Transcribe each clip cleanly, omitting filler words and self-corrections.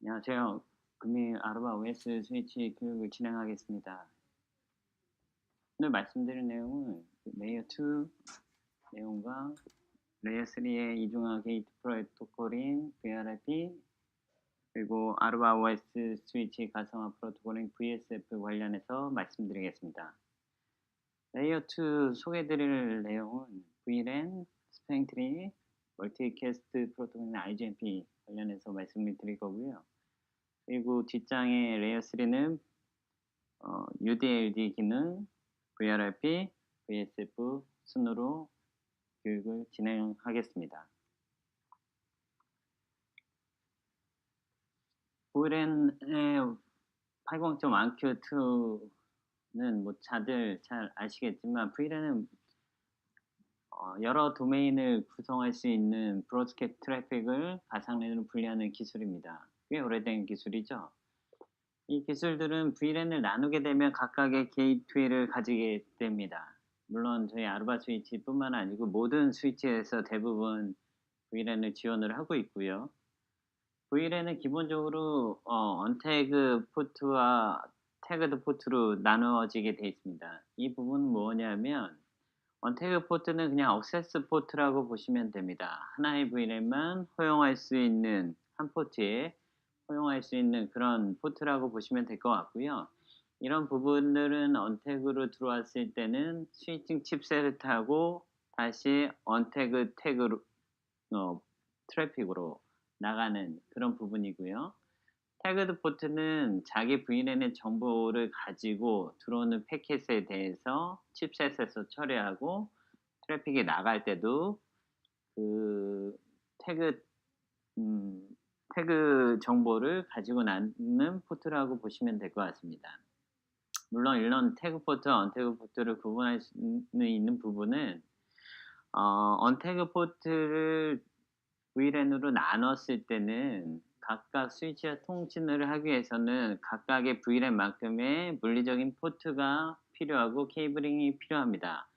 안녕하세요. 금일 아르바 OS 스위치 교육을 진행하겠습니다. 오늘 말씀드릴 내용은 레이어 2 내용과 레이어 3의 이중화 게이트 프로토콜인 VRIP 그리고 아르바 OS 스위치 가상화 프로토콜인 VSF 관련해서 말씀드리겠습니다. 레이어 2 소개드릴 내용은 VLAN, 스팽트리, 멀티캐스트 프로토콜인 IGMP 관련해서 말씀을 드릴 거고요. 그리고 뒷장의 레이어 3는 UDLD 기능, VRIP, VSF 순으로 교육을 진행하겠습니다. VLAN의 80.1Q2는 뭐 다들 잘 아시겠지만 VLAN은 여러 도메인을 구성할 수 있는 브로드캐스트 트래픽을 가상랜으로 분리하는 기술입니다. 꽤 오래된 기술이죠. 이 기술들은 VLAN을 나누게 되면 각각의 게이트웨이를 가지게 됩니다. 물론 저희 아르바 스위치뿐만 아니고 모든 스위치에서 대부분 VLAN을 지원을 하고 있고요. VLAN은 기본적으로 언태그 포트와 태그드 포트로 나누어지게 되어 있습니다. 이 부분은 뭐냐면 언태그 포트는 그냥 억세스 포트라고 보시면 됩니다. 하나의 VLAN만 허용할 수 있는 한 포트에 허용할 수 있는 그런 포트라고 보시면 될 것 같고요. 이런 부분들은 언태그로 들어왔을 때는 스위칭 칩셋을 타고 다시 언태그 태그로 트래픽으로 나가는 그런 부분이고요. 태그드 포트는 자기 VLAN의 정보를 가지고 들어오는 패킷에 대해서 칩셋에서 처리하고 트래픽이 나갈 때도 그 태그 음, 태그 정보를 가지고 나는 포트라고 보시면 될 것 같습니다. 물론 이런 태그 포트와 언태그 포트를 구분할 수 있는 부분은 언태그 포트를 VLAN으로 나눴을 때는 각각 스위치와 통신을 하기 위해서는 각각의 VLAN만큼의 물리적인 포트가 필요하고 케이블링이 필요합니다.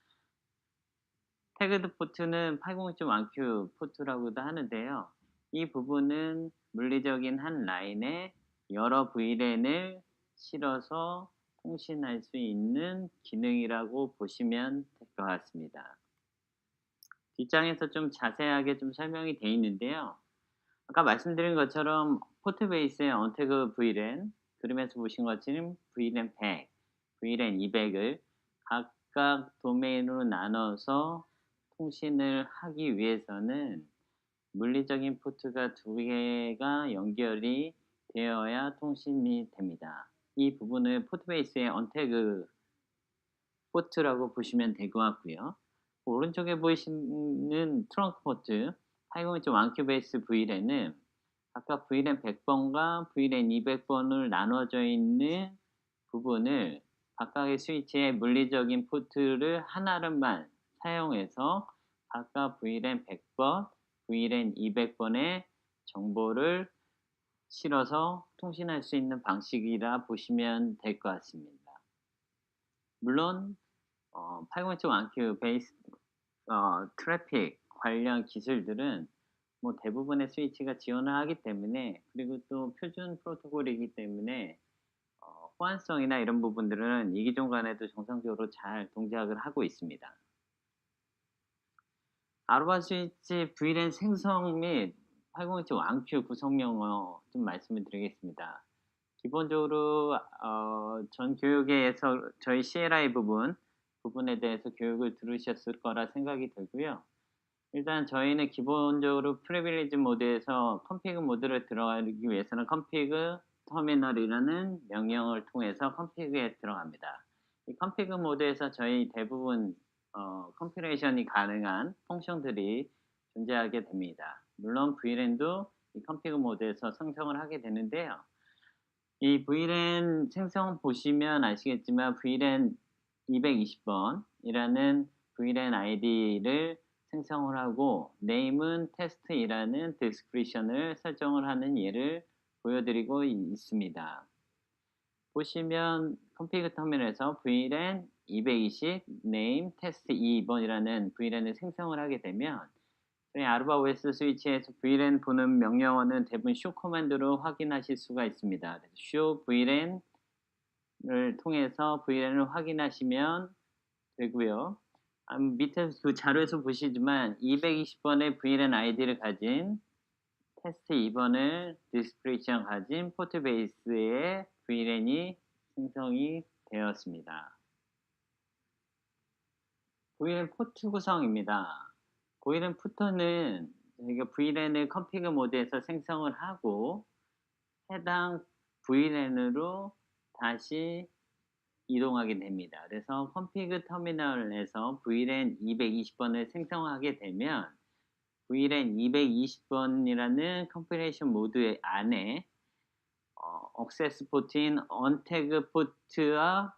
태그드 포트는 802.1Q 포트라고도 하는데요. 이 부분은 물리적인 한 라인에 여러 VLAN을 실어서 통신할 수 있는 기능이라고 보시면 될 것 같습니다. 뒷장에서 좀 자세하게 좀 설명이 되어 있는데요. 아까 말씀드린 것처럼 포트 베이스의 언태그 VLAN, 그림에서 보신 것처럼 VLAN 100, VLAN 200을 각각 도메인으로 나눠서 통신을 하기 위해서는 물리적인 포트가 두 개가 연결이 되어야 통신이 됩니다. 이 부분을 포트 베이스의 언태그 포트라고 보시면 될 것 같고요. 오른쪽에 보이시는 트렁크 포트 802.1Q 베이스 VLAN은 각각 VLAN 100번과 VLAN 200번을 나눠져 있는 부분을 각각의 스위치의 물리적인 포트를 하나를만 사용해서 각각 VLAN 100번, VLAN 200번의 정보를 실어서 통신할 수 있는 방식이라 보시면 될 것 같습니다. 물론 802.1Q 베이스 트래픽 관련 기술들은 뭐 대부분의 스위치가 지원을 하기 때문에, 그리고 또 표준 프로토콜이기 때문에 호환성이나 이런 부분들은 이기종 간에도 정상적으로 잘 동작을 하고 있습니다. 아르바 스위치 VLAN 생성 및 802.1Q 구성명어 좀 말씀을 드리겠습니다. 기본적으로 전 교육에서 저희 CLI 부분에 대해서 교육을 들으셨을 거라 생각이 들고요. 일단 저희는 기본적으로 프리빌리지 모드에서 컨피그 모드를 들어가기 위해서는 컨피그 터미널이라는 명령을 통해서 컨피그에 들어갑니다. 이 컨피그 모드에서 저희 대부분 컴피레이션이 가능한 펑션들이 존재하게 됩니다. 물론 VLAN도 이 컨피그 모드에서 생성을 하게 되는데요. 이 VLAN 생성 보시면 아시겠지만 VLAN 220번이라는 VLAN ID를 생성을 하고 name은 test이라는 description을 설정을 하는 예를 보여드리고 있습니다. 보시면 config 터미널에서 VLAN 220 name test 2번이라는 VLAN을 생성을 하게 되면 아르바 OS 스위치에서 VLAN 보는 명령어는 대부분 show 커맨드로 확인하실 수가 있습니다. 그래서 show VLAN을 통해서 VLAN을 확인하시면 되고요. 밑에 그 자료에서 보시지만 220번의 VLAN 아이디를 가진 테스트 2번을 디스크리션 가진 포트 베이스에 VLAN이 생성이 되었습니다. VLAN 포트 구성입니다. VLAN 포트는 저희가 VLAN을 컨피그 모드에서 생성을 하고 해당 VLAN으로 다시 이동하게 됩니다. 그래서 컨피그 터미널에서 VLAN 220번을 생성하게 되면 VLAN 220번이라는 컨피그레이션 모드 안에 액세스 포트인 언태그 포트와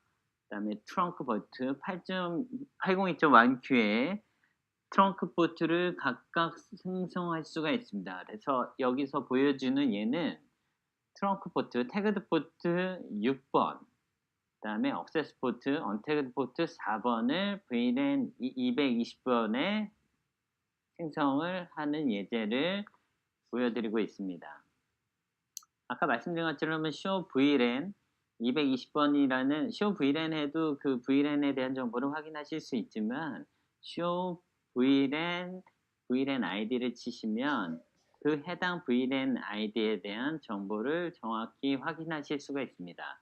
그다음에 트렁크 포트 802.1Q의 트렁크 포트를 각각 생성할 수가 있습니다. 그래서 여기서 보여주는 얘는 트렁크 포트, 태그드 포트 6번, 그다음에 액세스 포트, 언태그드 포트 4번을 VLAN 220번에 생성을 하는 예제를 보여드리고 있습니다. 아까 말씀드린 것처럼 show VLAN 220번이라는 show VLAN 해도 그 VLAN에 대한 정보를 확인하실 수 있지만 show VLAN ID를 치시면 그 해당 VLAN ID에 대한 정보를 정확히 확인하실 수가 있습니다.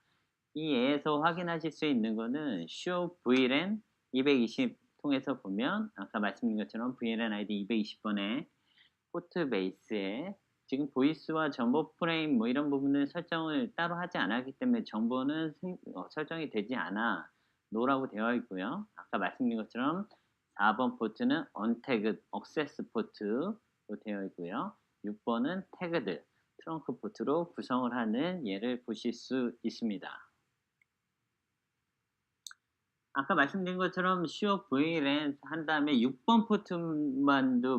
이 예에서 확인하실 수 있는 거는 show VLAN 220 통해서 보면 아까 말씀드린 것처럼 VLAN ID 220번의 포트 베이스에 지금 보이스와 정보 프레임 뭐 이런 부분은 설정을 따로 하지 않았기 때문에 정보는 설정이 되지 않아 노라고 되어 있고요. 아까 말씀드린 것처럼 4번 포트는 untagged access 포트로 되어 있고요. 6번은 tagged 트렁크 포트로 구성을 하는 예를 보실 수 있습니다. 아까 말씀드린 것처럼 show VLAN 한 다음에 6번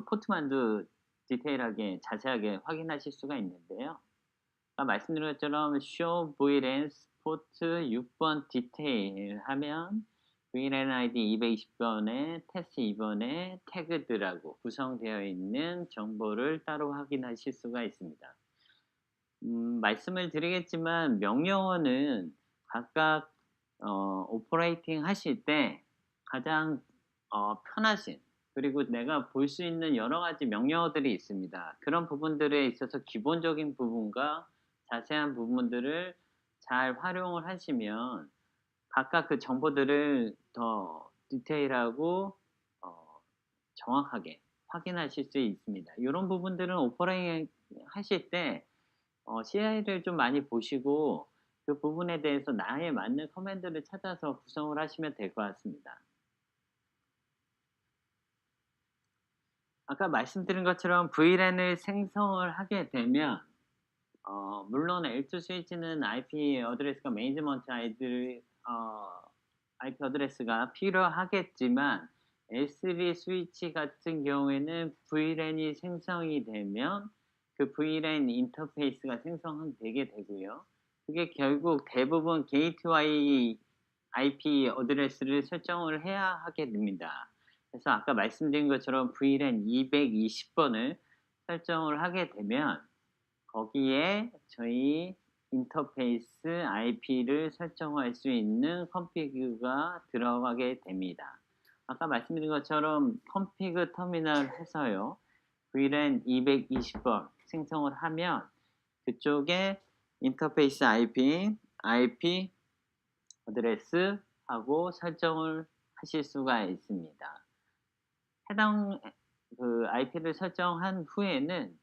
포트만도 디테일하게 자세하게 확인하실 수가 있는데요. 아까 말씀드린 것처럼 show VLAN 포트 6번 디테일 하면 VLAN ID 220번에 테스트 2번에 태그드라고 구성되어 있는 정보를 따로 확인하실 수가 있습니다. 말씀을 드리겠지만 명령어는 각각 오퍼레이팅 하실 때 가장 편하신 그리고 내가 볼 수 있는 여러 가지 명령어들이 있습니다. 그런 부분들에 있어서 기본적인 부분과 자세한 부분들을 잘 활용을 하시면 각각 그 정보들을 더 디테일하고 정확하게 확인하실 수 있습니다. 이런 부분들은 오퍼레이팅 하실 때 CI를 좀 많이 보시고 그 부분에 대해서 나에 맞는 커맨드를 찾아서 구성을 하시면 될 것 같습니다. 아까 말씀드린 것처럼 VLAN을 생성을 하게 되면 물론 L2 스위치는 IP 어드레스가 매니지먼트 IP 어드레스가 필요하겠지만 L3 스위치 같은 경우에는 VLAN이 생성이 되면 그 VLAN 인터페이스가 생성되게 되고요. 그게 결국 대부분 게이트웨이 IP 어드레스를 설정을 해야 하게 됩니다. 그래서 아까 말씀드린 것처럼 VLAN 220번을 설정을 하게 되면 거기에 저희 인터페이스 IP를 설정할 수 있는 컨피그가 들어가게 됩니다. 아까 말씀드린 것처럼 컨피그 터미널 해서요. VLAN 220번 생성을 하면 그쪽에 인터페이스 IP 어드레스하고 설정을 하실 수가 있습니다. 해당 그 IP를 설정한 후에는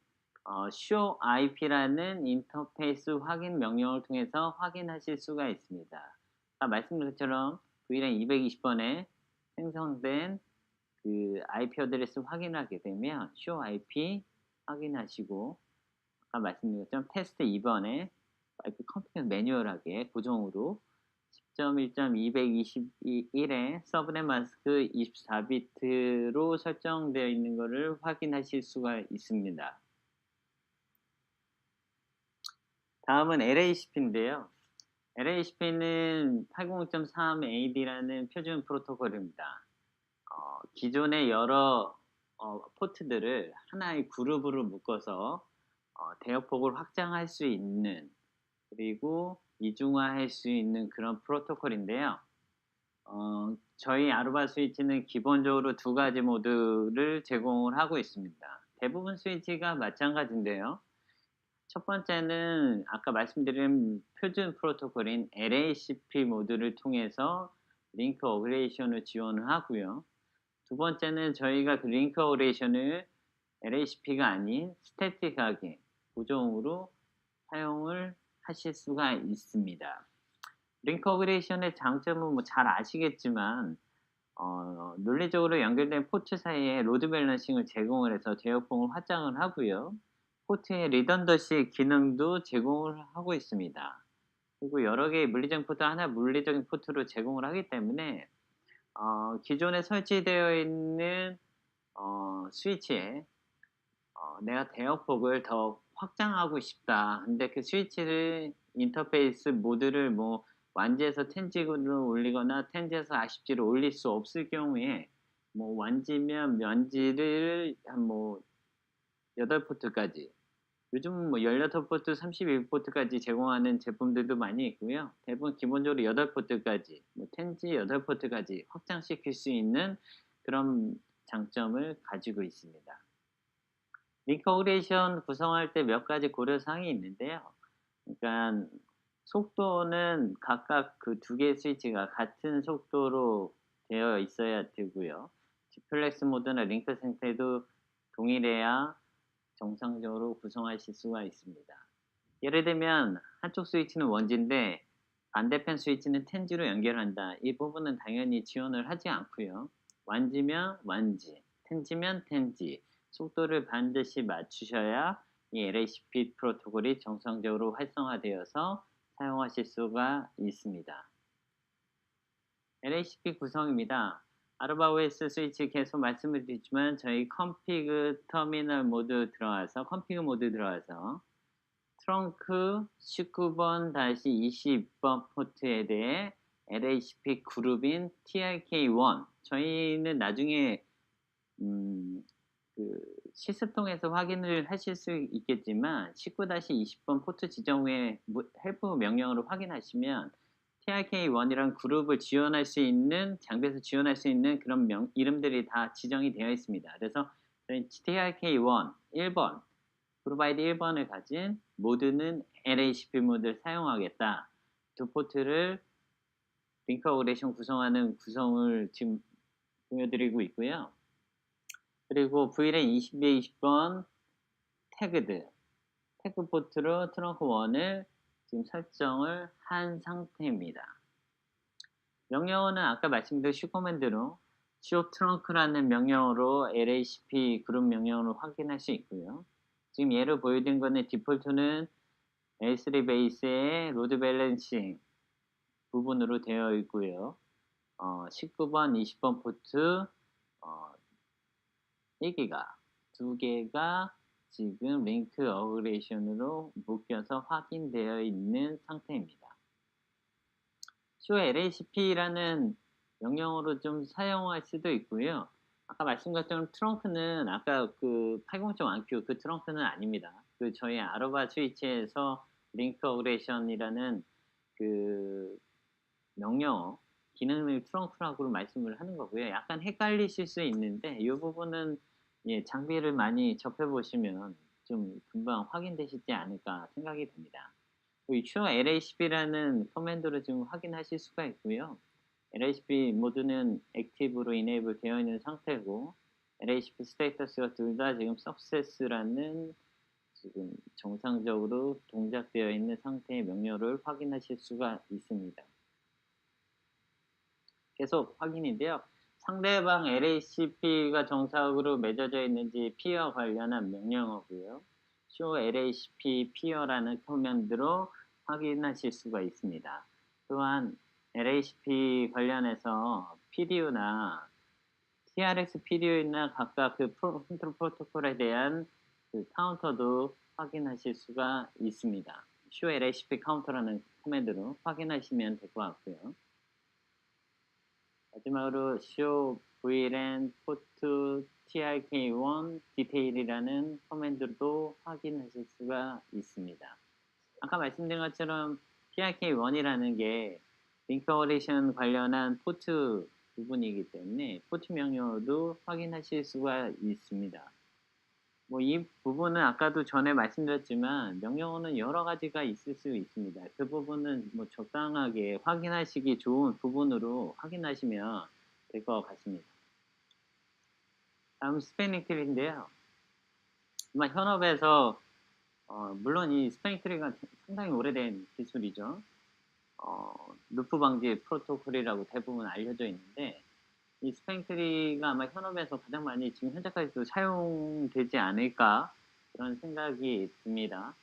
show IP라는 인터페이스 확인 명령을 통해서 확인하실 수가 있습니다. 아까 말씀드린 것처럼 VLAN 220번에 생성된 그 IP 어드레스 확인하게 되면 show IP 확인하시고 아까 말씀드린 것처럼 테스트 2번에 IP 컨피그 매뉴얼하게 고정으로 10.1.221에 서브넷 마스크 24비트로 설정되어 있는 것을 확인하실 수가 있습니다. 다음은 LACP인데요. LACP는 802.3AD라는 표준 프로토콜입니다. 기존의 여러 포트들을 하나의 그룹으로 묶어서 대역폭을 확장할 수 있는, 그리고 이중화할 수 있는 그런 프로토콜인데요. 저희 아루바 스위치는 기본적으로 두 가지 모드를 제공을 하고 있습니다. 대부분 스위치가 마찬가지인데요. 첫 번째는 아까 말씀드린 표준 프로토콜인 LACP 모드를 통해서 링크 어그레이션을 지원을 하고요. 두 번째는 저희가 그 링크 어그레이션을 LACP가 아닌 스태틱하게 고정으로 사용을 하실 수가 있습니다. 링크 어그레이션의 장점은 뭐 잘 아시겠지만 논리적으로 연결된 포트 사이에 로드 밸런싱을 제공을 해서 제어폭을 확장을 하고요. 포트의 리던더시 기능도 제공을 하고 있습니다. 그리고 여러 개의 물리적인 포트 하나 물리적인 포트로 제공을 하기 때문에 기존에 설치되어 있는 스위치에 내가 대역폭을 더 확장하고 싶다. 근데 그 스위치를 인터페이스 모드를 뭐 완지에서 10G로 올리거나 10G에서 40G로 올릴 수 없을 경우에 뭐 완지면 면지를 한 뭐 8 포트까지, 요즘은 뭐 18 포트, 32 포트까지 제공하는 제품들도 많이 있고요. 대부분 기본적으로 8 포트까지, 뭐 10G 8 포트까지 확장시킬 수 있는 그런 장점을 가지고 있습니다. 링크 오그레이션 구성할 때 몇 가지 고려 사항이 있는데요. 그러니까 속도는 각각 그 두 개의 스위치가 같은 속도로 되어 있어야 되고요. 디플렉스 모드나 링크 상태도 동일해야 정상적으로 구성하실 수가 있습니다. 예를 들면 한쪽 스위치는 원지인데 반대편 스위치는 텐지로 연결한다. 이 부분은 당연히 지원을 하지 않고요. 완지면 완지, 텐지면 텐지, 속도를 반드시 맞추셔야 이 LACP 프로토콜이 정상적으로 활성화되어서 사용하실 수가 있습니다. LACP 구성입니다. 아루바 OS 스위치 계속 말씀을 드리지만 저희 컴피그 터미널 모드 들어가서 컴피그 모드 들어가서 트렁크 19번-22번 포트에 대해 LACP 그룹인 TRK1, 저희는 나중에 그 시스통에서 확인을 하실 수 있겠지만 19-20번 포트 지정 후에 헬프 명령으로 확인하시면 TRK1이란 그룹을 지원할 수 있는, 장비에서 지원할 수 있는 그런 이름들이 다 지정이 되어 있습니다. 그래서 저희 TRK1 1번 그룹 아이디 1번을 가진 모드는 LACP 모드를 사용하겠다. 두 포트를 링크 어그레이션 구성하는 구성을 지금 보여드리고 있고요. 그리고 VLAN 22, 20번 태그 포트로 트렁크 1을 지금 설정을 한 상태입니다. 명령어는 아까 말씀드린 슈커맨드로 show trunk라는 명령어로 LACP 그룹 명령어로 확인할 수 있고요. 지금 예를 보여드린 거는 디폴트는 L3 베이스의 로드 밸런싱 부분으로 되어 있고요. 19번, 20번 포트 1기가, 2개가 지금 링크 어그레이션으로 묶여서 확인되어 있는 상태입니다. show LACP라는 명령어로 좀 사용할 수도 있고요. 아까 말씀드린 것처럼 트렁크는 아까 그 80.1Q 그 트렁크는 아닙니다. 그 저희 아루바 스위치에서 링크 어그레이션이라는 그 명령어 기능을 트렁크라고 말씀을 하는 거고요. 약간 헷갈리실 수 있는데 이 부분은 예, 장비를 많이 접해 보시면 좀 금방 확인되시지 않을까 생각이 듭니다. 이 show LACP라는 커맨드로 지금 확인하실 수가 있고요. LACP 모드는 액티브로 이네이블 되어 있는 상태고 LACP 스테이터스가 둘 다 지금 success라는 지금 정상적으로 동작되어 있는 상태의 명령어를 확인하실 수가 있습니다. 계속 확인인데요. 상대방 LACP가 정상으로 맺어져 있는지 피어 관련한 명령어고요. show LACP peer라는 커맨드로 확인하실 수가 있습니다. 또한 LACP 관련해서 PDU나 TRX PDU나 각각 그 컨트롤 프로토콜에 대한 그 카운터도 확인하실 수가 있습니다. show LACP 카운터라는 커맨드로 확인하시면 될 것 같고요. 마지막으로 show VLAN 포트 trk1 디테일이라는 커맨드도 확인하실 수가 있습니다. 아까 말씀드린 것처럼 trk1이라는 게 링크 어레이션 관련한 포트 부분이기 때문에 포트 명령어도 확인하실 수가 있습니다. 뭐 이 부분은 아까도 전에 말씀드렸지만 명령어는 여러 가지가 있을 수 있습니다. 그 부분은 뭐 적당하게 확인하시기 좋은 부분으로 확인하시면 될 것 같습니다. 다음 스패닝 트리인데요. 아마 현업에서 물론 이 스패닝 트리가 상당히 오래된 기술이죠. 루프 방지 프로토콜이라고 대부분 알려져 있는데 이 스팽 트리가 아마 현업에서 가장 많이 지금 현재까지도 사용되지 않을까 그런 생각이 듭니다.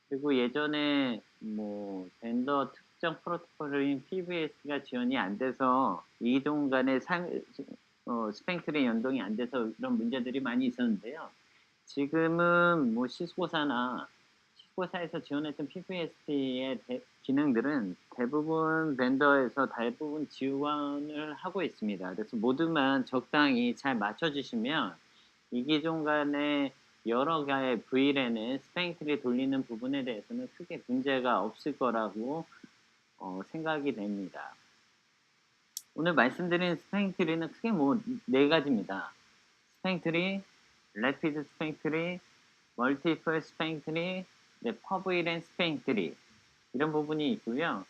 그리고 예전에 뭐 벤더 특정 프로토콜인 PVS가 지원이 안 돼서 이동 간의 스팽 트리 연동이 안 돼서 이런 문제들이 많이 있었는데요. 지금은 뭐 시스코사에서 지원했던 PVS의 기능들은 대부분 벤더에서 대부분 지원을 하고 있습니다. 그래서 모두만 적당히 잘 맞춰주시면 이 기종 간의 여러 개의 VLAN의 스팽트리 돌리는 부분에 대해서는 크게 문제가 없을 거라고 생각이 됩니다. 오늘 말씀드린 스팽트리는 크게 뭐 네 가지입니다. 스팽트리, 래피드 스팽트리, 멀티플 스팽트리, 퍼브일앤 스팽트리 이런 부분이 있고요.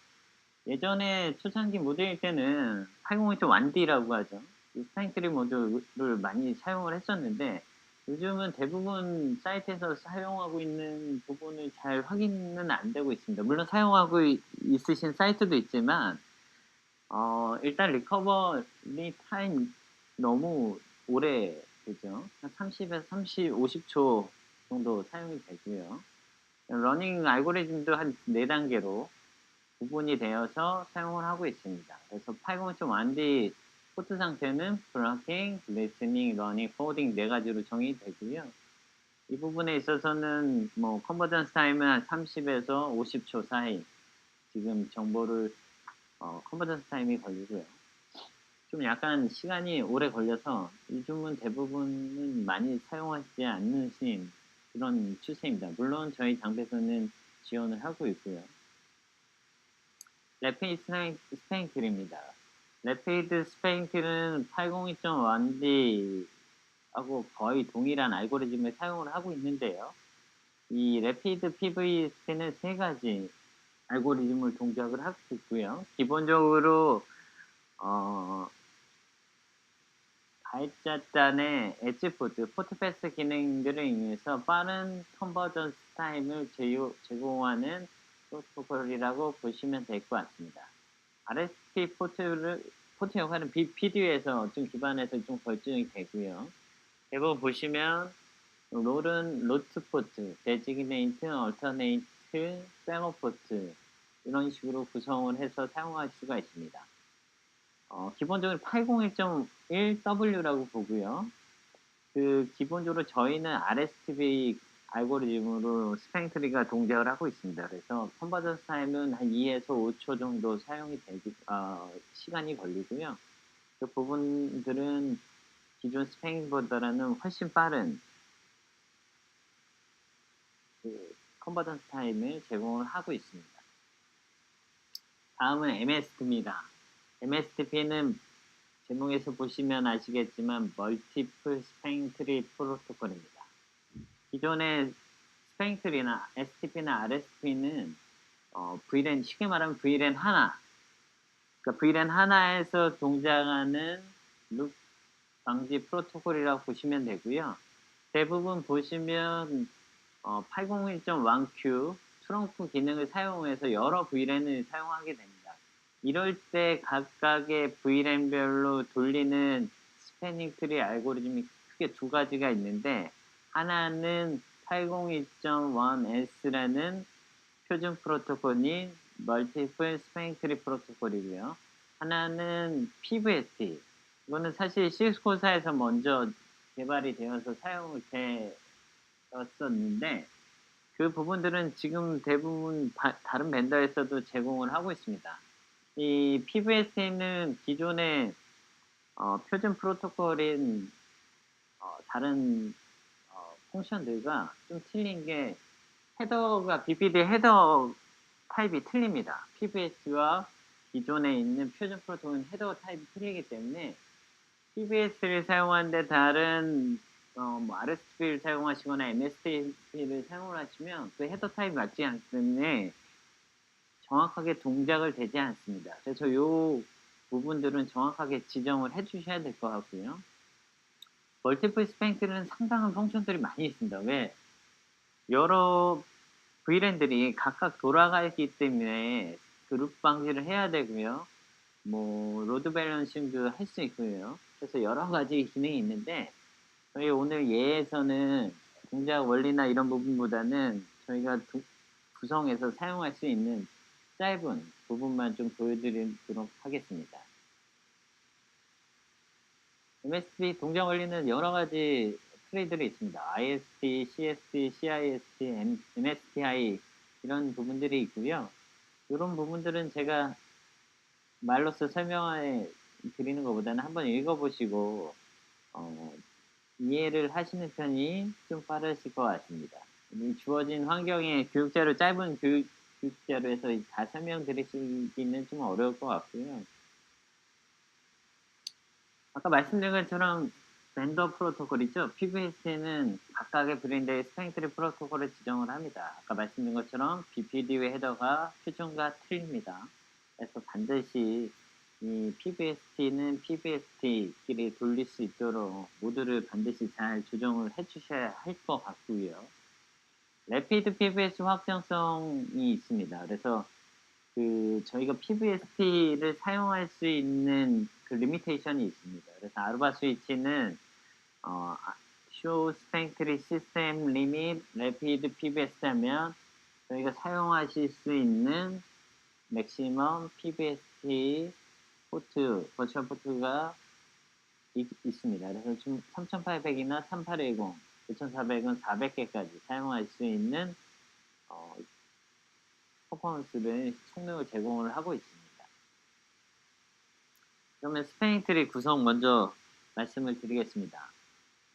예전에 초창기 모델일 때는 801.1D라고 하죠. 이 스팽트리 모듈을 많이 사용을 했었는데 요즘은 대부분 사이트에서 사용하고 있는 부분을 잘 확인은 안 되고 있습니다. 물론 사용하고 있으신 사이트도 있지만 일단 리커버리 타임 너무 오래 되죠. 한 30에서 50초 정도 사용이 되고요. 러닝 알고리즘도 한 4단계로 구분이 되어서 사용을 하고 있습니다. 그래서 801D 포트 상태는 블로킹, 리스닝, 러닝, 포워딩 4가지로 정의되고요. 이 부분에 있어서는 뭐 컨버전스 타임은 한 30에서 50초 사이 지금 정보를 컨버전스 타임이 걸리고요. 좀 약간 시간이 오래 걸려서 요즘은 대부분은 많이 사용하지 않으신 그런 추세입니다. 물론 저희 장비에서는 지원을 하고 있고요. 래피드 스팽킬입니다. 래피드 스팽킬은 802.1D하고 거의 동일한 알고리즘을 사용을 하고 있는데요. 이 래피드 PVS는 3가지 알고리즘을 동작을 하고 있고요. 기본적으로 발자단의 엣지 포트 패스 기능들을 이용해서 빠른 컨버전스 타임을 제공하는 프로토콜이라고 보시면 될 것 같습니다. RSP 포트 역할은 PDU에서 좀 기반해서 좀 결정이 되고요. 대부분 보시면 롤은 로트 포트, 데지그네이트, 얼터네이트, 백업 포트 이런 식으로 구성을 해서 사용할 수가 있습니다. 기본적으로 801.1W라고 보고요. 기본적으로 저희는 RSTV 알고리즘으로 스팽트리가 동작을 하고 있습니다. 그래서 컨버전스 타임은 한 2에서 5초 정도 사용이 시간이 걸리고요. 그 부분들은 기존 스팽보다는 훨씬 빠른 컨버전스 타임을 제공을 하고 있습니다. 다음은 MST입니다. MSTP는 제목에서 보시면 아시겠지만 멀티플 스팽트리 프로토콜입니다. 기존의 스팽트리나 STP나 RSTP는 VLAN 쉽게 말하면 VLAN 하나, 그러니까 VLAN 하나에서 동작하는 룹 방지 프로토콜이라고 보시면 되고요. 대부분 보시면 801.1Q 트렁크 기능을 사용해서 여러 VLAN을 사용하게 됩니다. 이럴 때 각각의 VLAN별로 돌리는 스패닝 트리 알고리즘이 크게 2가지가 있는데 하나는 802.1S라는 표준 프로토콜인 멀티플 스패닝 트리 프로토콜이고요. 하나는 PVST. 이거는 사실 시스코사에서 먼저 개발이 되어서 사용이 되었었는데 그 부분들은 지금 대부분 다른 벤더에서도 제공을 하고 있습니다. 이 PVS는 기존의 표준 프로토콜인 다른 펑션들과 좀 틀린 게 헤더가 BPD 헤더 타입이 틀립니다. PBS와 기존에 있는 표준 프로토콜은 헤더 타입이 틀리기 때문에 PBS를 사용하는데 다른 뭐 RSP를 사용하시거나 MSTP를 사용을 하시면 그 헤더 타입이 맞지 않기 때문에 정확하게 동작을 되지 않습니다. 그래서 요 부분들은 정확하게 지정을 해 주셔야 될 것 같고요. 멀티플 스팽크는 상당한 펑션들이 많이 있습니다. 왜? 여러 V랜들이 각각 돌아가기 때문에 그룹 방지를 해야 되고요. 뭐 로드 밸런싱도 할 수 있고요. 그래서 여러 가지 기능이 있는데 저희 오늘 예에서는 동작 원리나 이런 부분보다는 저희가 구성해서 사용할 수 있는 짧은 부분만 좀 보여드리도록 하겠습니다. MSP 동작 원리는 여러 가지 트리들이 있습니다. IST, CST, CIST, MSTI 이런 부분들이 있고요. 이런 부분들은 제가 말로써 설명해 드리는 것보다는 한번 읽어보시고 이해를 하시는 편이 좀 빠르실 것 같습니다. 이 주어진 환경에 교육자료 짧은 교육자료에서 다 설명드리기는 좀 어려울 것 같고요. 아까 말씀드린 것처럼 벤더 프로토콜이죠. PBS는 각각의 브랜드의 스팽트리 프로토콜을 지정을 합니다. 아까 말씀드린 것처럼 BPD의 헤더가 표준과 틀립니다. 그래서 반드시 이 PBST는 PBST끼리 돌릴 수 있도록 모두를 반드시 잘 조정을 해 주셔야 할 것 같고요. 래피드 PBS 확장성이 있습니다. 그래서 저희가 PBST를 사용할 수 있는 그 리미테이션이 있습니다. 그래서 아루바 스위치는 쇼 스팽트리 시스템 리밋 래피드 PBS 하면 저희가 사용하실 수 있는 맥시멈 PBST 포트, 버추얼 포트가 있습니다. 그래서 지금 3800이나 3810, 9400은 400개까지 사용할 수 있는 퍼포먼스를 성능을 제공을 하고 있습니다. 그러면 스팽트리 구성 먼저 말씀을 드리겠습니다.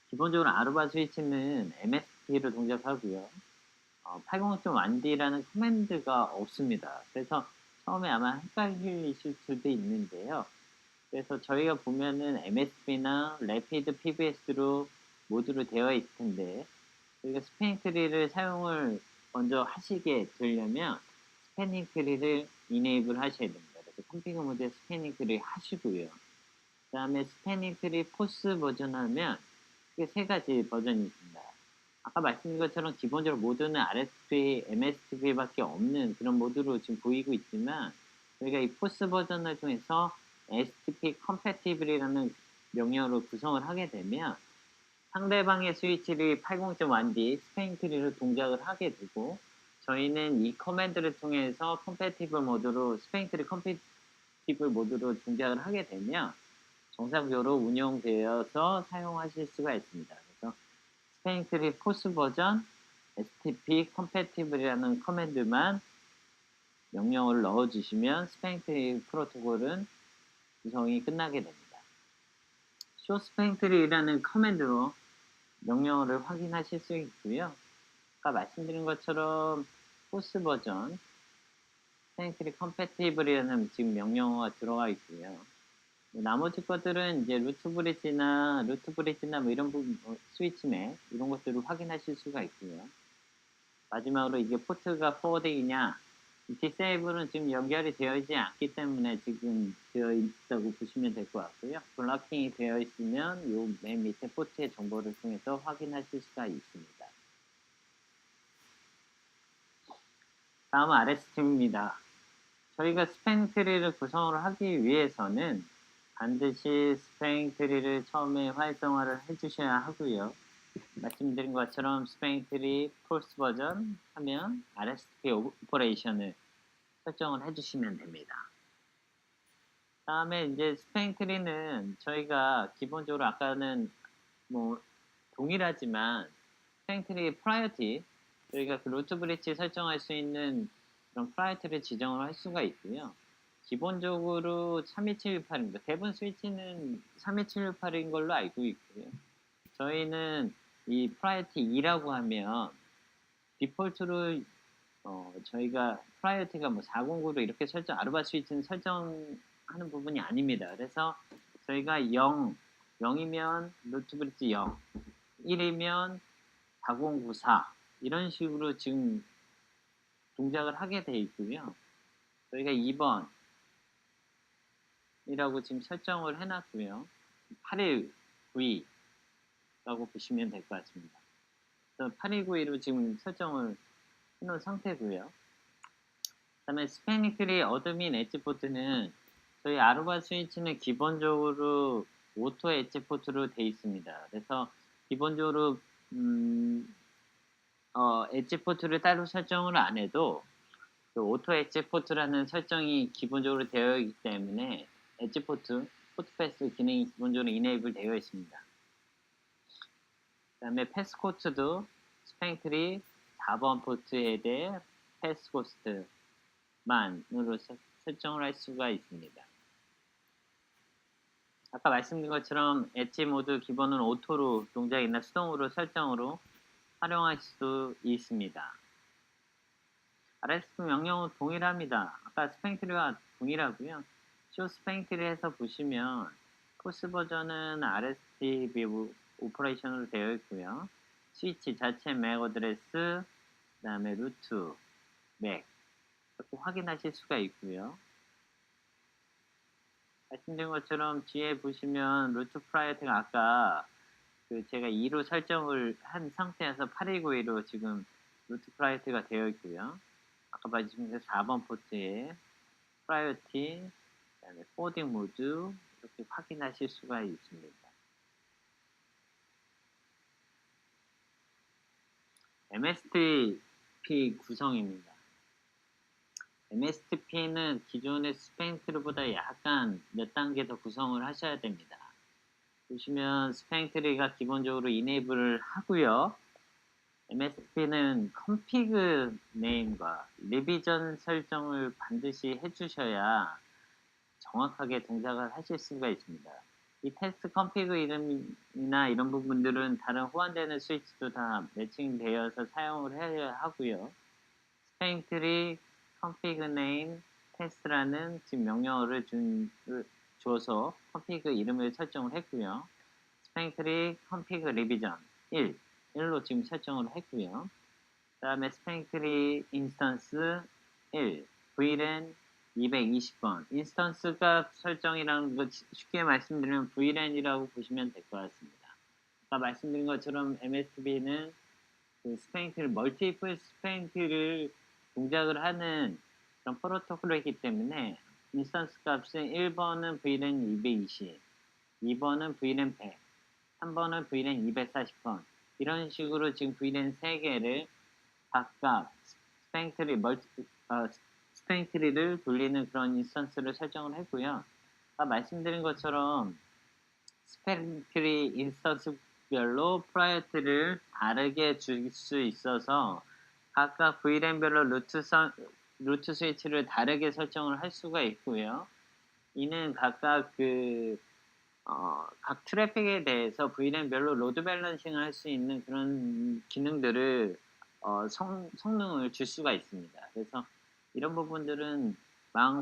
기본적으로 아루바 스위치는 MSP로 동작하고요. 801D라는 커맨드가 없습니다. 그래서 처음에 아마 헷갈리실 수도 있는데요. 그래서 저희가 보면은 MSP나 Rapid PBS로 모두로 되어 있을 텐데 저희가 스패닝 트리를 사용을 먼저 하시게 되려면 스패닝 트리를 이네이블 하셔야 됩니다. 그래서 컴피그 모드에 스패닝 트리 하시고요. 그 다음에 스패닝 트리 포스 버전 하면 크게 세 가지 버전이 있습니다. 아까 말씀드린 것처럼 기본적으로 모드는 RSP, MSTP밖에 없는 그런 모드로 지금 보이고 있지만 저희가 이 포스 버전을 통해서 STP Compatible이라는 명령어로 구성을 하게 되면 상대방의 스위치를 80.1D 스페인 트리로 동작을 하게 되고 저희는 이 커맨드를 통해서 Compatible 모드로 스페인 트리 Compatible 모드로 동작을 하게 되면 정상적으로 운영되어서 사용하실 수가 있습니다. 그래서 스페인 트리 포스 버전 STP Compatible이라는 커맨드만 명령어를 넣어주시면 스페인 트리 프로토콜은 구성이 끝나게 됩니다. 쇼 스페인 트리라는 커맨드로 명령어를 확인하실 수 있고요. 아까 말씀드린 것처럼 포스 버전 스페인 트리 컴패티블이라는 지금 명령어가 들어가 있고요. 나머지 것들은 이제 루트 브릿지나 뭐 이런 부분, 스위치맥 이런 것들을 확인하실 수가 있고요. 마지막으로 이게 포트가 포워딩이냐 디세이블은 지금 연결이 되어 있지 않기 때문에 지금 되어 있다고 보시면 될 것 같고요. 블락킹이 되어 있으면 요 맨 밑에 포트의 정보를 통해서 확인하실 수가 있습니다. 다음은 RS팀입니다. 저희가 스팽 트리를 구성을 하기 위해서는 반드시 스팽 트리를 처음에 활성화를 해주셔야 하고요. 말씀드린 것처럼 스팽 트리 폴스 버전 하면 RSP 오퍼레이션을 설정을 해주시면 됩니다. 다음에 이제 스팽 트리는 저희가 기본적으로 아까는 뭐 동일하지만 스팽 트리 프라이어티 저희가 그 루트 브릿지 설정할 수 있는 그런 프라이어티를 지정을 할 수가 있고요. 기본적으로 32768입니다. 대부분 스위치는 32768인 걸로 알고 있고요. 저희는 이 프라이어티 2라고 하면 디폴트로 저희가 프라이어티가 뭐 409로 이렇게 설정, 아르바 스위치는 설정하는 부분이 아닙니다. 그래서 저희가 0이면 루트 브릿지 0, 1이면 4094 이런 식으로 지금 동작을 하게 돼 있고요. 저희가 2번이라고 지금 설정을 해놨고요. 8192라고 보시면 될 것 같습니다. 그래서 8192로 지금 설정을 해놓은 상태고요. 그 다음에 스패닝 트리 어드민 엣지 포트는 저희 아르바 스위치는 기본적으로 오토 엣지 포트로 되어 있습니다. 그래서 기본적으로 엣지 포트를 따로 설정을 안 해도 그 오토 엣지 포트라는 설정이 기본적으로 되어 있기 때문에 엣지 포트, 포트 패스 기능이 기본적으로 이네이블 되어 있습니다. 그 다음에 패스 코트도 스팽 트리 4번 포트에 대해 패스 코스트만으로 설정을 할 수가 있습니다. 아까 말씀드린 것처럼 엣지 모드 기본은 오토로 동작이나 수동으로 설정으로 활용할 수 있습니다. RSP 명령은 동일합니다. 아까 스팽트리와 동일하고요. 쇼 스팽트리에서 보시면 코스 버전은 RSP 뷰 오퍼레이션으로 되어 있고요. 스위치 자체 맥 어드레스, 그 다음에 루트, 맥 이렇게 확인하실 수가 있고요. 말씀드린 것처럼 뒤에 보시면 루트 프라이어티가 아까 제가 2로 설정을 한 상태에서 8192로 지금 루트 프라이어티가 되어 있고요. 아까 말씀드린 4번 포트에 프라이어티, 그다음에 포딩 모드 이렇게 확인하실 수가 있습니다. MSTP 구성입니다. MSTP는 기존의 스팽트리보다 약간 몇 단계 더 구성을 하셔야 됩니다. 보시면 스팽트리가 기본적으로 이네이블을 하고요. MSTP는 config 네임과 리비전 설정을 반드시 해주셔야 정확하게 동작을 하실 수가 있습니다. 이 테스트 config 이름이나 이런 부분들은 다른 호환되는 스위치도 다 매칭되어서 사용을 해야 하고요. 스팽트리 config name test라는 지금 명령어를 줘서 config 이름을 설정을 했고요. 스팽트리 config revision 1로 지금 설정을 했고요. 그 다음에 스팽트리 인스턴스 1, VLAN 220번. 인스턴스 값 설정이라는 거 쉽게 말씀드리면 VLAN이라고 보시면 될 것 같습니다. 아까 말씀드린 것처럼 MSTP는 그 스팽트리, 멀티플 스팽트리를 동작을 하는 그런 프로토콜이기 때문에 인스턴스 값은 1번은 VLAN 220, 2번은 VLAN 100, 3번은 VLAN 240번. 이런 식으로 지금 VLAN 3개를 각각 스팽트리를 돌리는 그런 인스턴스를 설정을 했고요. 아까 말씀드린 것처럼 스팽트리 인스턴스별로 프라이어티를 다르게 줄 수 있어서 각각 VLAN별로 루트 스위치를 다르게 설정을 할 수가 있고요. 이는 각각 각 트래픽에 대해서 VLAN별로 로드 밸런싱을 할 수 있는 그런 기능들을 성능을 줄 수가 있습니다. 그래서 이런 부분들은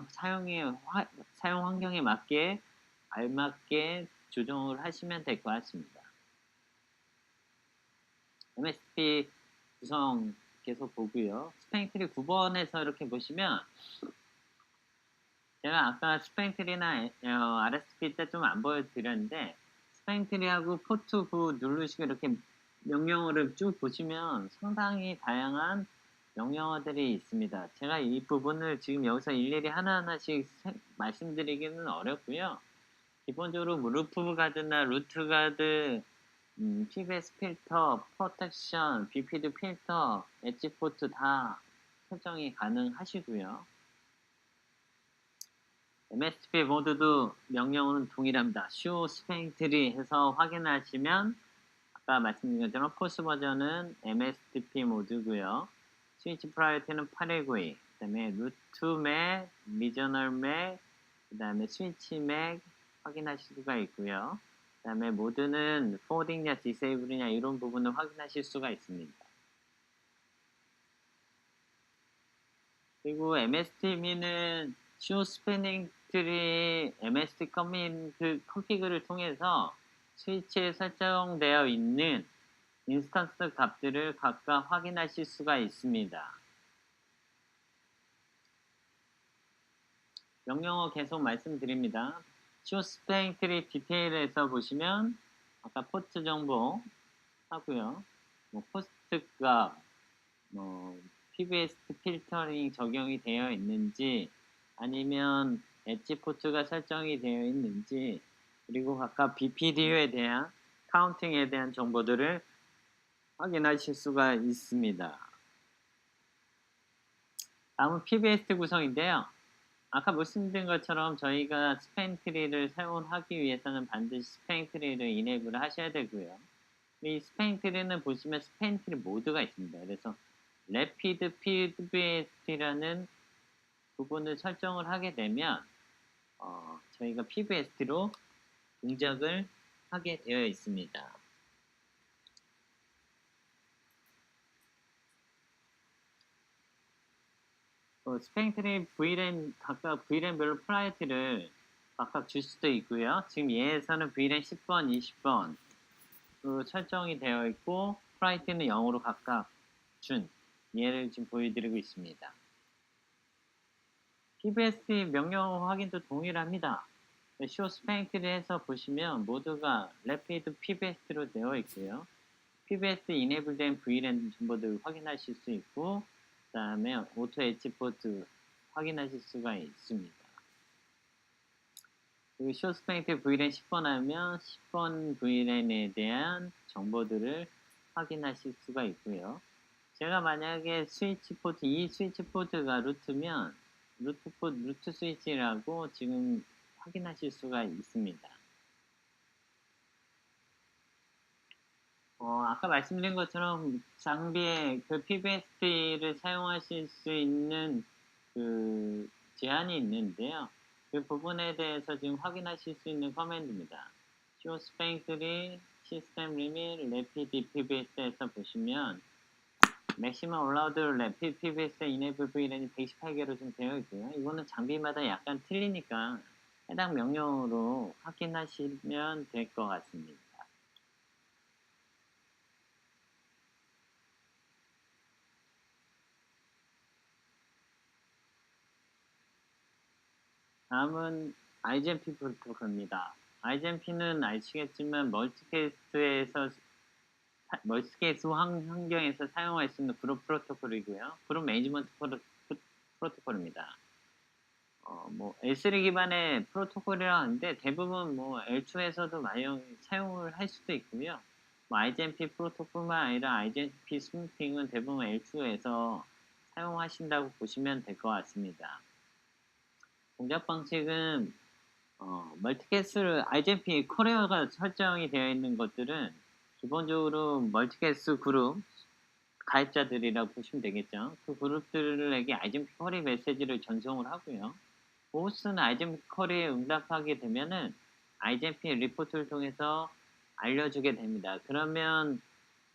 사용 환경에 맞게 알맞게 조정을 하시면 될 것 같습니다. MSP 구성 계속 보고요. 스팽트리 9번에서 이렇게 보시면 제가 아까 스팽트리나 RSP 때 좀 안 보여드렸는데 스팽트리하고 포트 9 누르시고 이렇게 명령어를 쭉 보시면 상당히 다양한 명령어들이 있습니다. 제가 이 부분을 지금 여기서 일일이 하나하나씩 말씀드리기는 어렵고요. 기본적으로 뭐 루프 가드나 루트 가드, PBS 필터, 프로텍션, BPD 필터, 엣지 포트 다 설정이 가능하시고요. MSTP 모두도 명령어는 동일합니다. show 스팽트리 해서 확인하시면 아까 말씀드린 것처럼 포스 버전은 MSTP 모드고요. 스위치 프라이어티는 8192, 그 다음에 루트 맥, 리저널 맥, 그 다음에 스위치 맥 확인하실 수가 있고요. 그다음에 모드는 forwarding냐 disable이냐 이런 부분을 확인하실 수가 있습니다. 그리고 MSTV는 show spanning tree MST 커맨드 컨피그를 통해서 스위치에 설정되어 있는 인스턴스 값들을 각각 확인하실 수가 있습니다. 명령어 계속 말씀드립니다. show spanning tree 디테일에서 보시면 아까 포트 정보 하고요. 뭐 포스트 값, 뭐 PBST 필터링 적용이 되어 있는지 아니면 엣지 포트가 설정이 되어 있는지 그리고 각각 BPDU에 대한 카운팅에 대한 정보들을 확인하실 수가 있습니다. 다음은 PBST 구성인데요. 아까 말씀드린 것처럼 저희가 스팽 트리를 사용하기 위해서는 반드시 스팽 트리를 이네이블을 하셔야 되고요. 이 스팽 트리는 보시면 스팽 트리 모드가 있습니다. 그래서 Rapid PBST라는 부분을 설정을 하게 되면 저희가 PBST로 동작을 하게 되어 있습니다. 스팽 트리 VLAN 각각 VLAN별로 프라이어티를 각각 줄 수도 있고요. 지금 얘에서는 VLAN 10번, 20번 설정이 되어 있고 프라이어티는 0으로 각각 준 얘를 지금 보여드리고 있습니다. PBST 명령 확인도 동일합니다. show spank 트리에서 보시면 모두가 rapid PBST로 되어 있고요. PBST enable된 VLAN 정보들 확인하실 수 있고 그 다음에 오토 엣지 포트 확인하실 수가 있습니다. 그리고 show spank VLAN 10번 하면 10번 VLAN에 대한 정보들을 확인하실 수가 있고요. 제가 만약에 스위치 포트, 이 스위치 포트가 루트면 루트 스위치라고 지금 확인하실 수가 있습니다. 아까 말씀드린 것처럼 장비에 그 PBST를 사용하실 수 있는 그 제한이 있는데요. 그 부분에 대해서 지금 확인하실 수 있는 커맨드입니다. show spank tree, system limit, rapid PBS에서 보시면 maximum allowed rapid PBS enable VLAN이 128개로 좀 되어 있고요. 이거는 장비마다 약간 틀리니까 해당 명령으로 확인하시면 될 것 같습니다. 다음은 IGMP 프로토콜입니다. IGMP는 아시겠지만 멀티케이스 환경에서 사용할 수 있는 그룹 프로토콜이고요. 그룹 매니지먼트 프로토콜입니다. L3 기반의 프로토콜이라 하는데 대부분 L2에서도 사용을 할 수도 있고요. IGMP 프로토콜뿐만 아니라 IGMP 스무팅은 대부분 L2에서 사용하신다고 보시면 될 것 같습니다. 동작 방식은 멀티캐스 IGMP 코리어가 설정이 되어 있는 것들은 기본적으로 멀티캐스 그룹 가입자들이라고 보시면 되겠죠. 그 그룹들에게 IGMP 쿼리 메시지를 전송을 하고요. 호스트는 IGMP 쿼리에 응답하게 되면은 IGMP 리포트를 통해서 알려주게 됩니다. 그러면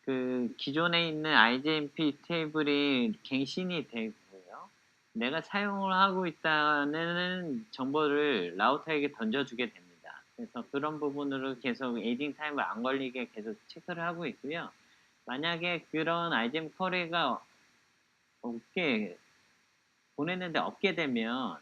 그 기존에 있는 IGMP 테이블이 갱신이 되고요. 내가 사용을 하고 있다는 정보를 라우터에게 던져주게 됩니다. 그래서 그런 부분으로 계속 에이징 타임을 안 걸리게 계속 체크를 하고 있고요. 만약에 그런 IGMP 쿼리가 보냈는데 없게 되면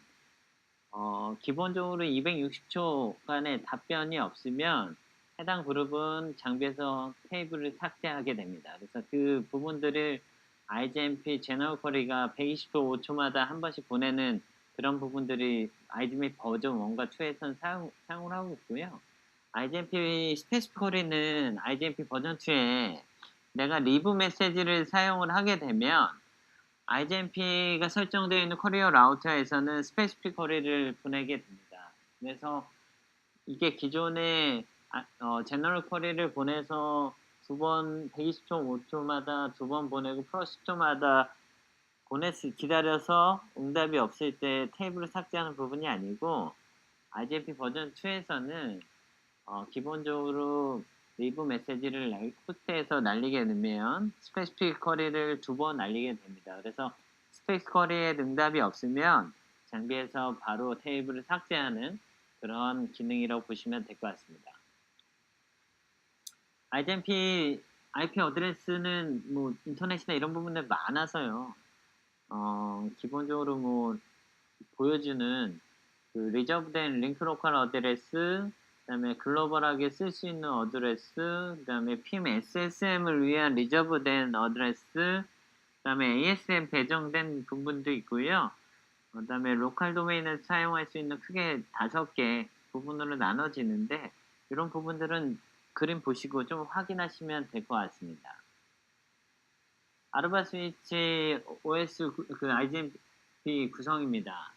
기본적으로 260초간의 답변이 없으면 해당 그룹은 장비에서 테이블을 삭제하게 됩니다. 그래서 그 부분들을 IGMP 제너럴 쿼리가 125초마다 한 번씩 보내는 그런 부분들이 IGMP 버전 1과 2에서는 사용을 하고 있고요. IGMP 스페시픽 쿼리는 IGMP 버전 2에 내가 리브 메시지를 사용을 하게 되면 IGMP가 설정되어 있는 커리어 라우터에서는 스페시픽 쿼리를 보내게 됩니다. 그래서 이게 기존에 제너럴 쿼리를 보내서 두 번 120.5초마다 두 번 보내고 플러스 10초마다 기다려서 응답이 없을 때 테이블을 삭제하는 부분이 아니고 IGMP 버전 2에서는 기본적으로 리브 메시지를 호스트에서 날리게 되면 스페시픽 쿼리를 2번 날리게 됩니다. 그래서 스페이스 쿼리에 응답이 없으면 장비에서 바로 테이블을 삭제하는 그런 기능이라고 보시면 될 것 같습니다. IGMP IP 어드레스는 뭐 인터넷이나 이런 부분들 많아서요. 기본적으로 뭐 보여주는 그 리저브된 링크 로컬 어드레스, 그다음에 글로벌하게 쓸 수 있는 어드레스, 그다음에 PIM SSM을 위한 리저브된 어드레스, 그다음에 ASM 배정된 부분도 있고요. 그다음에 로컬 도메인을 사용할 수 있는 크게 5개 부분으로 나눠지는데 이런 부분들은 그림 보시고 좀 확인하시면 될 것 같습니다. 아르바 스위치 OS 그 IGMP 구성입니다.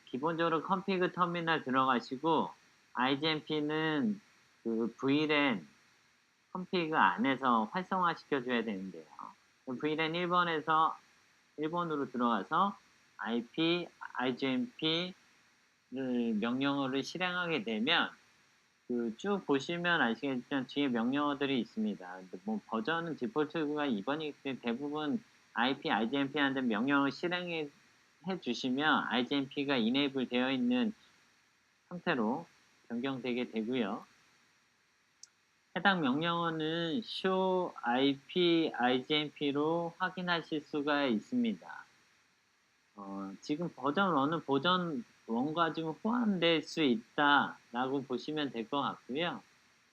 기본적으로 컨피그 터미널 들어가시고 IGMP는 그 VLAN 컨피그 안에서 활성화 시켜줘야 되는데요. VLAN 1번으로 들어가서 IP, IGMP를 명령어를 실행하게 되면 그 쭉 보시면 아시겠지만 뒤에 명령어들이 있습니다. 뭐 버전은 디폴트가 2번이기 때문에 대부분 IP, IGMP 하는 명령을 실행해 주시면 IGMP가 enable 되어 있는 상태로 변경되게 되고요. 해당 명령어는 show IP IGMP로 확인하실 수가 있습니다. 지금 버전 1은 버전 1과 지금 호환될 수 있다라고 보시면 될 것 같고요.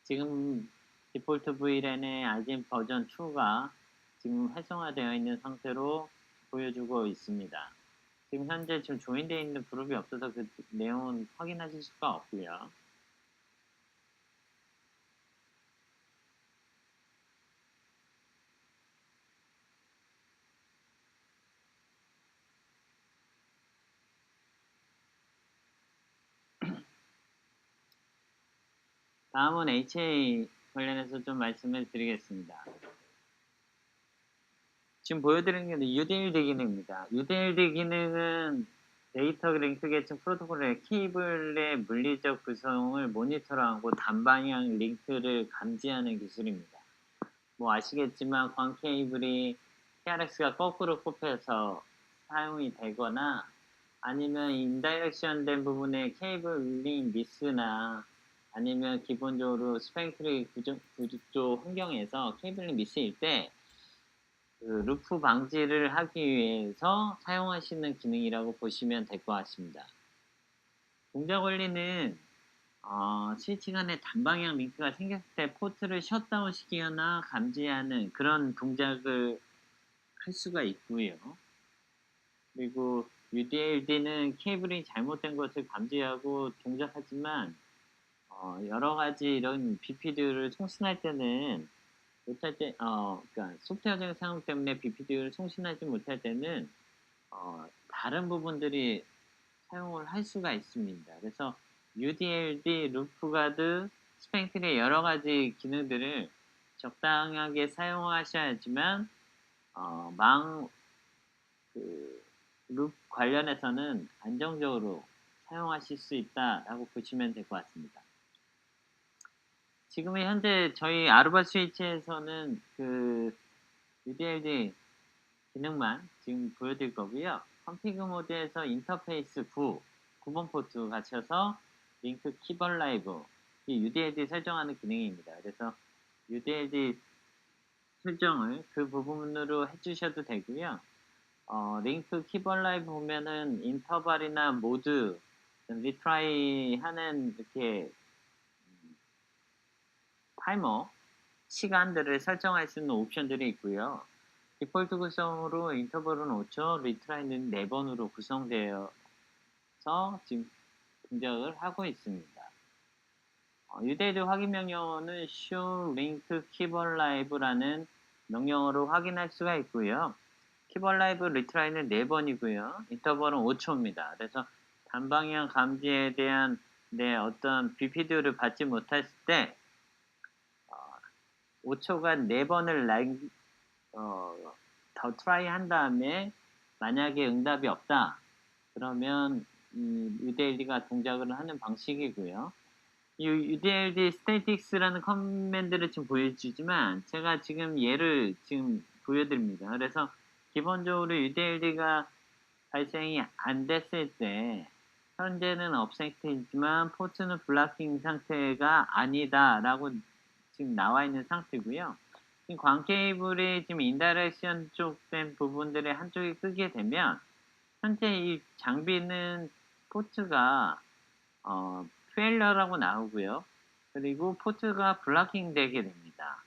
지금 디폴트 VLAN의 IGMP 버전 2가 지금 활성화되어 있는 상태로 보여주고 있습니다. 지금 현재 지금 조인되어 있는 그룹이 없어서 그 내용은 확인하실 수가 없고요. 다음은 HA 관련해서 좀 말씀을 드리겠습니다. 지금 보여드리는 게 UDLD 기능입니다. UDLD 기능은 데이터 링크 계층 프로토콜의 케이블의 물리적 구성을 모니터링하고 단방향 링크를 감지하는 기술입니다. 뭐 아시겠지만 광 케이블이 TRX가 거꾸로 꼽혀서 사용이 되거나 아니면 인다이렉션 된 부분에 케이블링 미스나 아니면 기본적으로 스펙트리 구조 환경에서 케이블링 미스일 때 그 루프 방지를 하기 위해서 사용하시는 기능이라고 보시면 될 것 같습니다. 동작 원리는 스위치 간에 단방향 링크가 생겼을 때 포트를 셧다운 시키거나 감지하는 그런 동작을 할 수가 있고요. 그리고 UDLD는 케이블이 잘못된 것을 감지하고 동작하지만 여러 가지 이런 BPD를 송신할 때는 못할 때, 그러니까 소프트웨어적인 사용 때문에 BPD를 송신하지 못할 때는 다른 부분들이 사용을 할 수가 있습니다. 그래서 UDLD, 루프가드, 스팽틀의 여러 가지 기능들을 적당하게 사용하셔야지만 그 룹 관련해서는 안정적으로 사용하실 수 있다라고 보시면 될 것 같습니다. 지금 현재 저희 아르바 스위치에서는 그 UDLD 기능만 지금 보여드릴 거고요. 컨피그 모드에서 인터페이스 9번 포트 갖춰서 링크 키벌 라이브 이 UDLD 설정하는 기능입니다. 그래서 UDLD 설정을 그 부분으로 해주셔도 되고요. 링크 키벌 라이브 보면은 인터벌이나 모드 리트라이 하는 이렇게 타이머 시간들을 설정할 수 있는 옵션들이 있고요. 디폴트 구성으로 인터벌은 5초, 리트라이는 4번으로 구성되어서 지금 동작을 하고 있습니다. UDL 확인 명령어는 show link keyboard live라는 명령어로 확인할 수가 있고요. keyboard live 리트라이는 4번이고요. 인터벌은 5초입니다. 그래서 단방향 감지에 대한 어떤 BPD를 받지 못했을 때 5초간 4번을 더 트라이 한 다음에 만약에 응답이 없다 그러면 UDLD가 동작을 하는 방식이고요. 이 UDLD statics라는 커맨드를 지금 보여주지만 제가 지금 얘를 지금 보여드립니다. 그래서 기본적으로 UDLD가 발생이 안 됐을 때 현재는 업센트이지만 포트는 블락킹 상태가 아니다라고 지금 나와 있는 상태고요. 지금 광 케이블이 지금 인다이렉션 쪽된 부분들의 한쪽이 끄게 되면 현재 이 장비는 포트가 페일러라고 나오고요. 그리고 포트가 블락킹 되게 됩니다.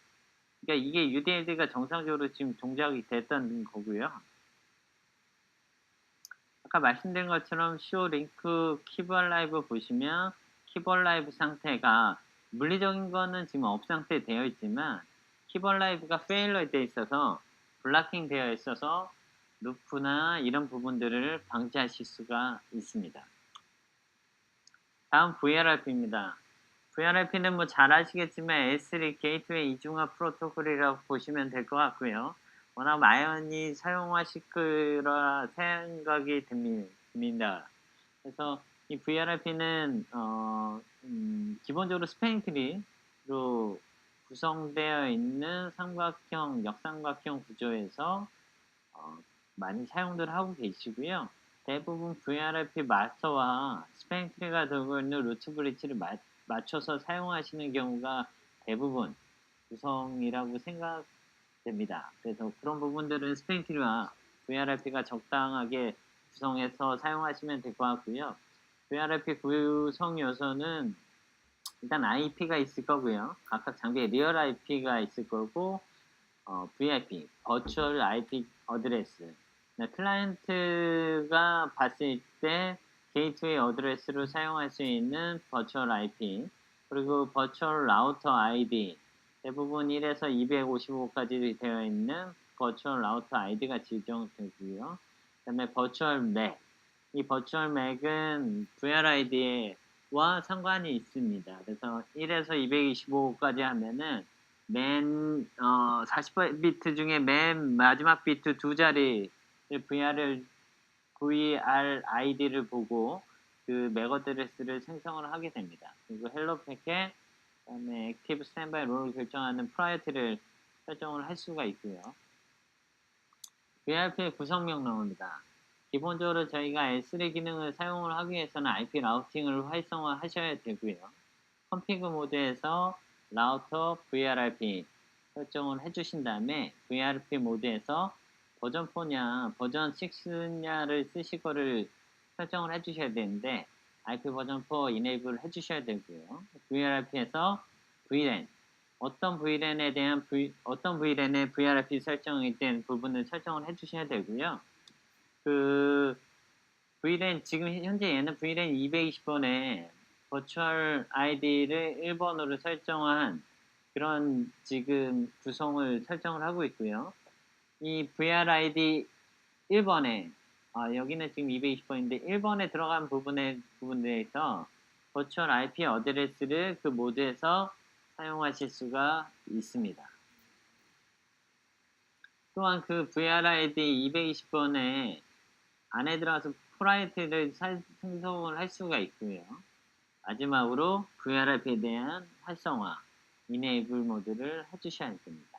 그러니까 이게 UDLD가 정상적으로 지금 동작이 됐던 거고요. 아까 말씀드린 것처럼 쇼 링크 키볼 라이브 보시면 키볼 라이브 상태가 물리적인 거는 지금 업 상태 되어 있지만 키볼 라이브가 페일러 되어 있어서 블락킹 되어 있어서 루프나 이런 부분들을 방지하실 수가 있습니다. 다음 VRRP입니다. VRRP는 뭐 잘 아시겠지만 S3 게이트웨이 이중화 프로토콜이라고 보시면 될 것 같고요. 워낙 많이 사용하실 거라 생각이 듭니다. 그래서 이 VRRP는 기본적으로 스패닝 트리로 구성되어 있는 삼각형, 역삼각형 구조에서 많이 사용들 하고 계시고요. 대부분 VRRP 마스터와 스패닝 트리가 들고 있는 루트 브릿지를 맞춰서 사용하시는 경우가 대부분 구성이라고 생각됩니다. 그래서 그런 부분들은 스패닝 트리와 VRRP가 적당하게 구성해서 사용하시면 될 것 같고요. VRRP 구성 요소는 일단 IP가 있을 거고요. 각각 장비에 리얼 IP가 있을 거고 VIP, 버추얼 IP 어드레스. 클라이언트가 봤을 때 게이트웨이 어드레스로 사용할 수 있는 버추얼 IP, 그리고 버추얼 라우터 ID, 대부분 1에서 255까지 되어 있는 버추얼 라우터 ID가 지정되고요. 그 다음에 버추얼 맥. 이 버추얼 맥은 VRID와 상관이 있습니다. 그래서 1에서 225까지 하면은 맨 40비트 중에 맨 마지막 비트 두 자리 VRID를 보고 그 맥 어드레스를 생성을 하게 됩니다. 그리고 헬로 패켓, 그다음에 액티브 스탠바이 롤을 결정하는 프라이어티를 설정을 할 수가 있고요. VRP의 구성 명령어입니다. 기본적으로 저희가 S3 기능을 사용을 하기 위해서는 IP 라우팅을 활성화하셔야 되고요. 컨피그 모드에서 라우터 VRRP 설정을 해주신 다음에 VRP 모드에서 버전 4냐 버전 6냐를 쓰실 거를 설정을 해주셔야 되는데 IP 버전 4 이네이블 해주셔야 되고요. VRRP에서 VLAN 어떤 VLAN에 VRRP 설정이 된 부분을 설정을 해주셔야 되고요. 그 VLAN 지금 현재 얘는 VLAN 220번에 버추얼 ID를 1번으로 설정한 그런 지금 구성을 설정을 하고 있고요. 이 VRID 1번에 여기는 지금 220번인데 1번에 들어간 부분에서 버추얼 IP 어드레스를 그 모드에서 사용하실 수가 있습니다. 또한 그 VRID 220번에 안에 들어가서 프라이어티를 생성을 할 수가 있고요. 마지막으로 VRIP에 대한 활성화, 이네이블 모드를 해주셔야 됩니다.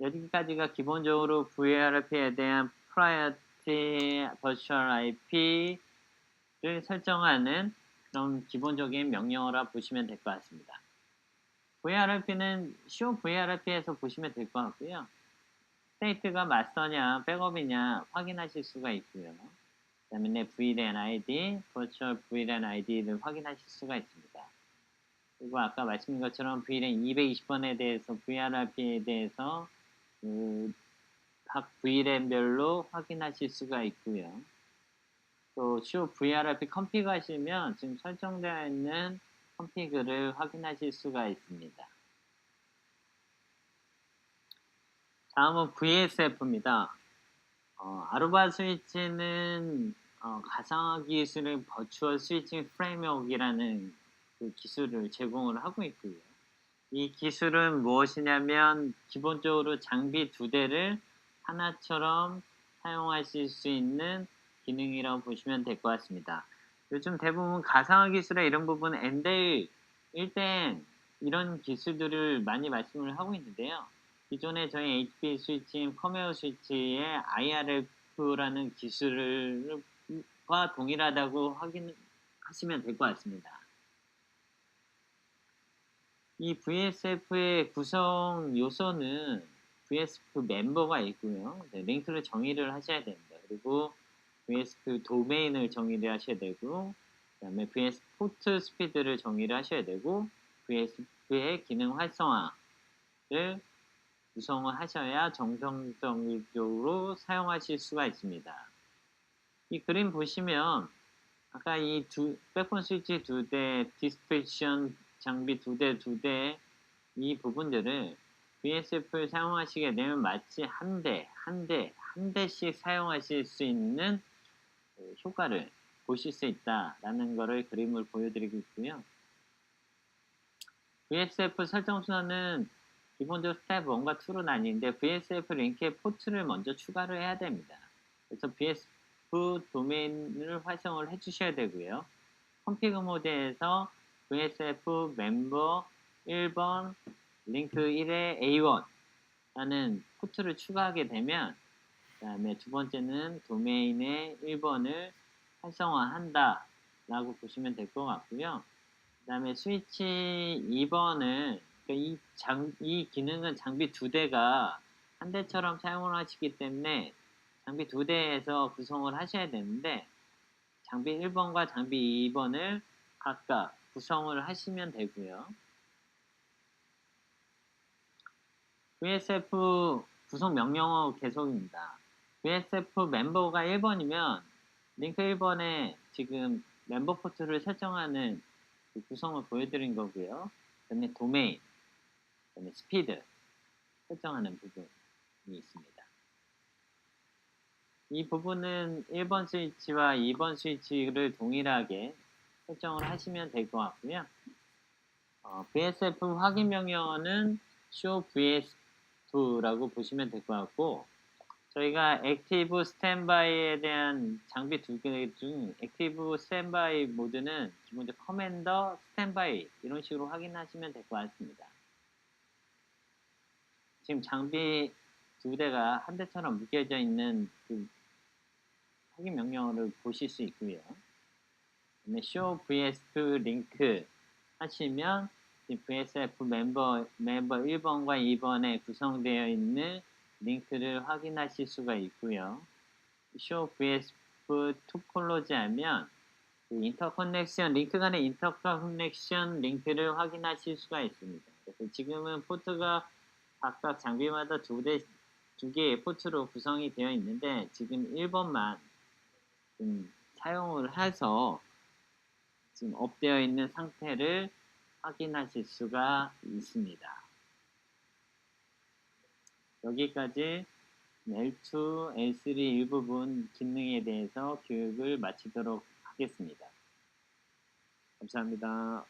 여기까지가 기본적으로 VRIP에 대한 프라이어티 버추얼 IP를 설정하는 그런 기본적인 명령어라 보시면 될 것 같습니다. VRIP는 쇼 VRIP에서 보시면 될 것 같고요. 스테이트가 마스터냐 백업이냐 확인하실 수가 있고요. 그 다음에 VLAN ID, Virtual VLAN ID를 확인하실 수가 있습니다. 그리고 아까 말씀드린 것처럼 VLAN 220번에 대해서 VRRP에 대해서 각 VLAN별로 확인하실 수가 있고요. 또 쇼 VRRP 컴피그 하시면 지금 설정되어 있는 컴피그를 확인하실 수가 있습니다. 다음은 VSF입니다. 아루바 스위치는 가상화 기술의 버추얼 스위칭 프레임워크이라는 그 기술을 제공을 하고 있고요. 이 기술은 무엇이냐면 기본적으로 장비 두 대를 하나처럼 사용하실 수 있는 기능이라고 보시면 될 것 같습니다. 요즘 대부분 가상화 기술의 이런 부분은 엔델 일단 이런 기술들을 많이 말씀을 하고 있는데요. 기존에 저희 HP 스위치인 커메어 스위치의 IRF라는 기술과 동일하다고 확인하시면 될 것 같습니다. 이 VSF의 구성 요소는 VSF 멤버가 있고요. 네, 링크를 정의를 하셔야 됩니다. 그리고 VSF 도메인을 정의를 하셔야 되고, 그다음에 VS 포트 스피드를 정의를 하셔야 되고, VSF의 기능 활성화를 구성을 하셔야 정성적으로 사용하실 수가 있습니다. 이 그림 보시면 아까 이 백폰 스위치 2대, 디스트리션 장비 2대 이 부분들을 VSF를 사용하시게 되면 마치 한 대씩 사용하실 수 있는 효과를 보실 수 있다라는 거를 그림을 보여드리고 있고요. VSF 설정 순서는 기본적으로 스텝 1과 2로 나뉘는데 VSF 링크에 포트를 먼저 추가를 해야 됩니다. 그래서 VSF 도메인을 활성을 해주셔야 되고요. 컴피그 모드에서 VSF 멤버 1번 링크 1에 A1라는 포트를 추가하게 되면 그 다음에 두 번째는 도메인의 1번을 활성화한다 라고 보시면 될 것 같고요. 그 다음에 스위치 2번은 이 기능은 장비 2대가 한 대처럼 사용을 하시기 때문에 장비 2대에서 구성을 하셔야 되는데 장비 1번과 장비 2번을 각각 구성을 하시면 되고요. VSF 구성 명령어 계속입니다. VSF 멤버가 1번이면 링크 1번에 지금 멤버 포트를 설정하는 그 구성을 보여드린 거고요. 그다음에 도메인, 그다음에 스피드 설정하는 부분이 있습니다. 이 부분은 1번 스위치와 2번 스위치를 동일하게 설정을 하시면 될 것 같고요. VSF 확인 명령어는 show vs2라고 보시면 될 것 같고 저희가 액티브 스탠바이에 대한 장비 2개 중 액티브 스탠바이 모드는 기본적으로 커맨더 스탠바이 이런 식으로 확인하시면 될 것 같습니다. 지금 장비 2대가 한 대처럼 묶여져 있는 그 확인 명령어를 보실 수 있고요. show vs2 링크 하시면 VSF 멤버 1번과 2번에 구성되어 있는 링크를 확인하실 수가 있고요. show VSF 토폴로지 하면 그 인터커넥션 링크 간의 인터커넥션 링크를 확인하실 수가 있습니다. 그래서 지금은 포트가 각각 장비마다 두 개의 포트로 구성이 되어 있는데 지금 1번만 사용을 해서 지금 업되어 있는 상태를 확인하실 수가 있습니다. 여기까지 L2, L3 일부분 기능에 대해서 교육을 마치도록 하겠습니다. 감사합니다.